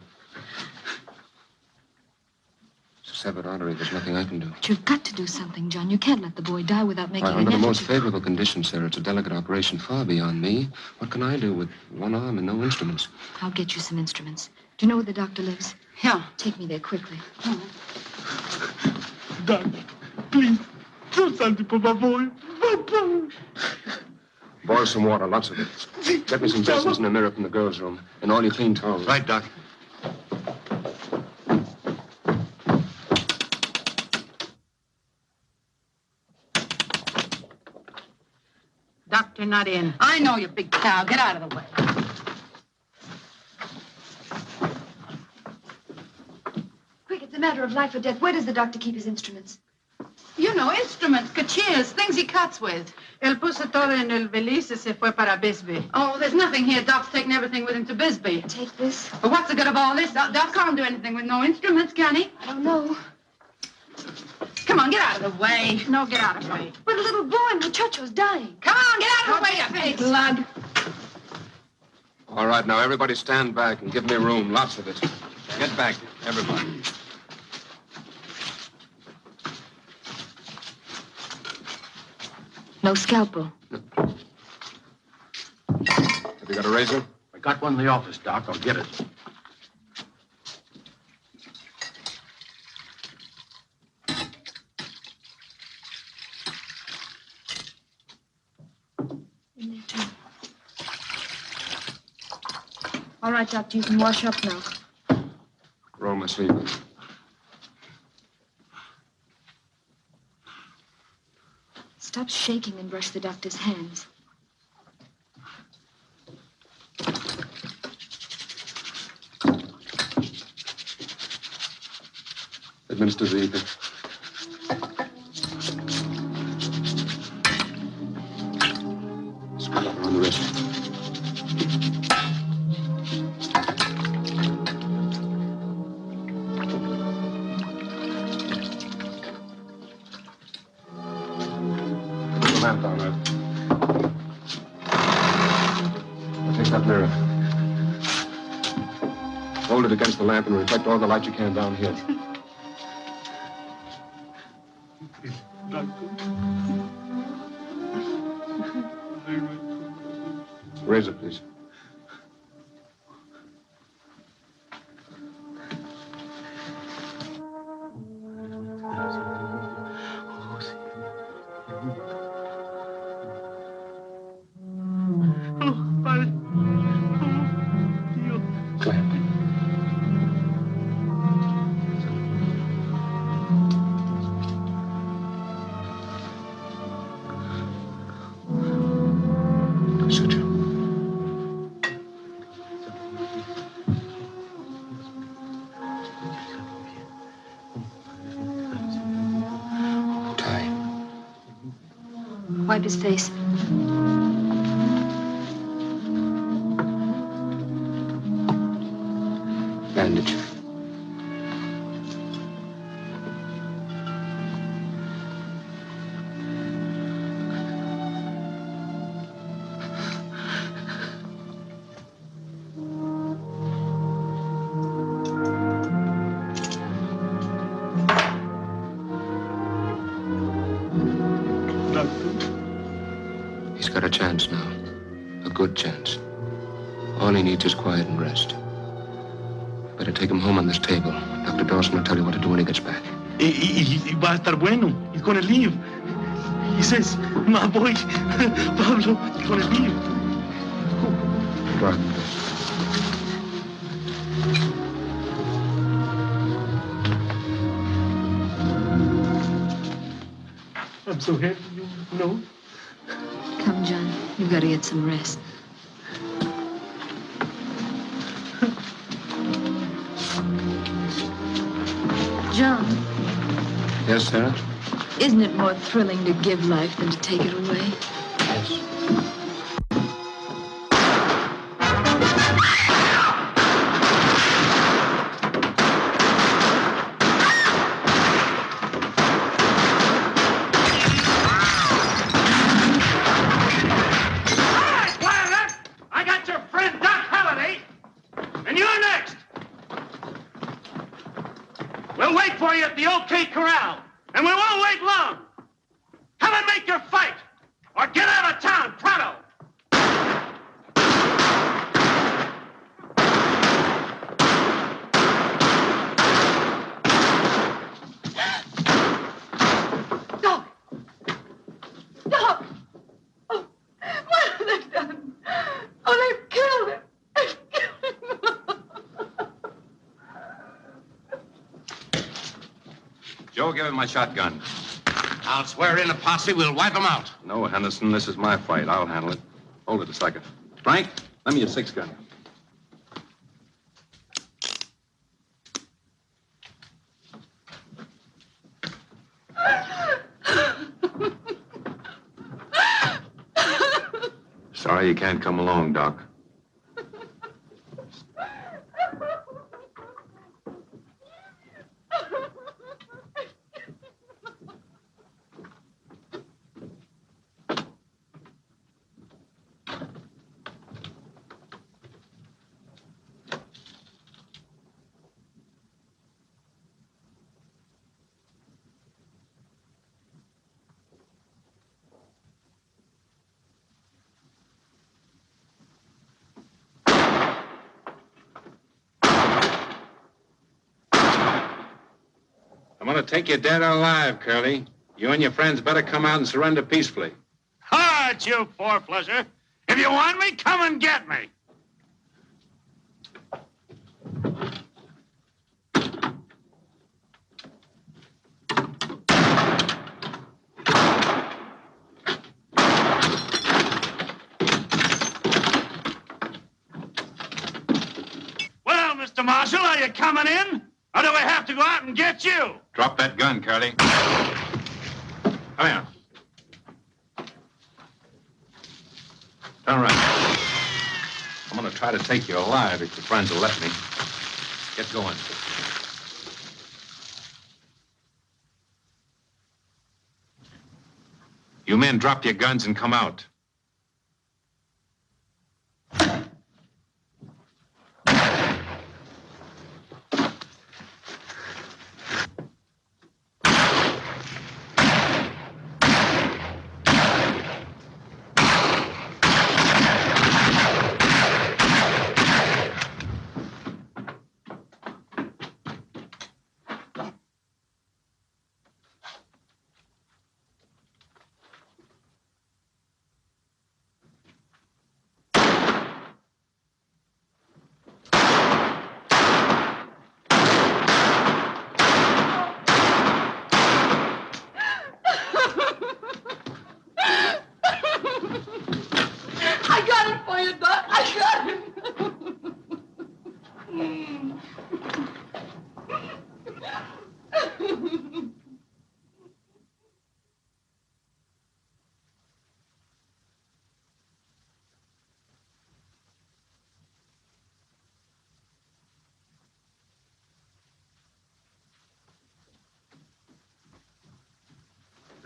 It's a severed artery. There's nothing I can do. But you've got to do something, John. You can't let the boy die without making an Under the effort. most favorable conditions, Sarah, it's a delicate operation far beyond me. What can I do with one arm and no instruments? I'll get you some instruments. Do you know where the doctor lives? Yeah. Take me there quickly. Doc, please, do something for my boy. Boil some water, lots of it. Get me some basins and a mirror from the girls' room. And all your clean towels. Right, Doc. Doctor not in. I know, you big cow. Get out of the way. Quick, it's a matter of life or death. Where does the doctor keep his instruments? You know, instruments, cachiers, things he cuts with. Él puso todo en el valise y se fue para Bisbee. Oh, there's nothing here. Doc's taking everything with him to Bisbee. Take this. But what's the good of all this? Doc can't do anything with no instruments, can he? I don't know. Come on, get out of the way. No, get out of the way. But a little boy, muchacho's dying. Come on, get out of the way, you big lug. All right, now, everybody stand back and give me room. Lots of it. Get back, everybody. No scalpel. Have you got a razor? I got one in the office, Doc. I'll get it. In there, too. All right, Doctor, you can wash up now. Roll my sleeve. Stop shaking and brush the doctor's hands. Administer the ether. Screw up around the wrist. Put the lamp on, Red. Fix that mirror. Hold it against the lamp and reflect all the light you can down here. Raise it, please. Wipe his face. Bandage. He's got a chance now. A good chance. All he needs is quiet and rest. Better take him home on this table. Dr. Dawson will tell you what to do when he gets back. Y va a estar bueno. He's gonna leave. He says, my boy, Pablo, he's gonna leave. Right. I'm so happy, you know. Come, John. You've got to get some rest. John, Yes, Sarah? isn't it more thrilling to give life than to take it away? Yes. I got your friend Doc Holliday, and you're next. We'll wait for you at the OK Corral, and we won't wait long. Come and make your fight, or get out of town, pronto. Doc! Doc! Oh, what have they done? Oh, they've killed him. Joe, give him my shotgun. I'll swear in a posse, we'll wipe them out. No, Henderson, this is my fight. I'll handle it. Hold it a second. Frank, lend me your 6-gun. Sorry you can't come along, Doc. I'm going to take you dead or alive, Curly. You and your friends better come out and surrender peacefully. Ah, it's you four-flusher. If you want me, come and get me. Well, Mr. Marshal, are you coming in? Or do we have to go out and get you? Drop that gun, Curly. Come here. Turn around. I'm going to try to take you alive if your friends will let me. Get going. You men drop your guns and come out.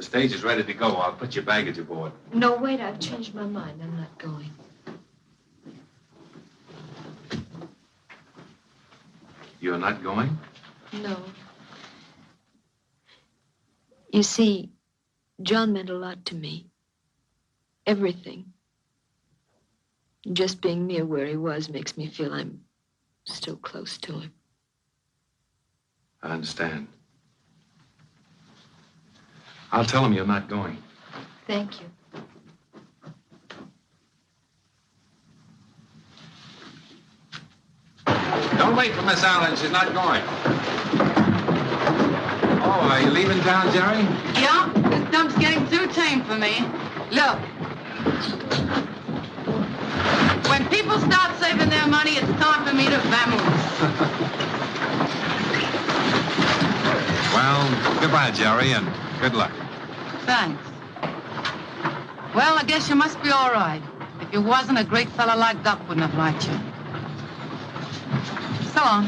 The stage is ready to go. I'll put your baggage aboard. No, wait, I've changed my mind. I'm not going. You're not going? No. You see, John meant a lot to me. Everything. Just being near where he was makes me feel I'm still close to him. I understand. I'll tell him you're not going. Thank you. Don't wait for Miss Allen. She's not going. Oh, are you leaving town, Jerry? Yeah, this dump's getting too tame for me. Look. When people start saving their money, it's time for me to vamoose. Well, goodbye, Jerry, and good luck. Thanks. Well, I guess you must be all right. If you wasn't, a great fella like Doc wouldn't have liked you. So long.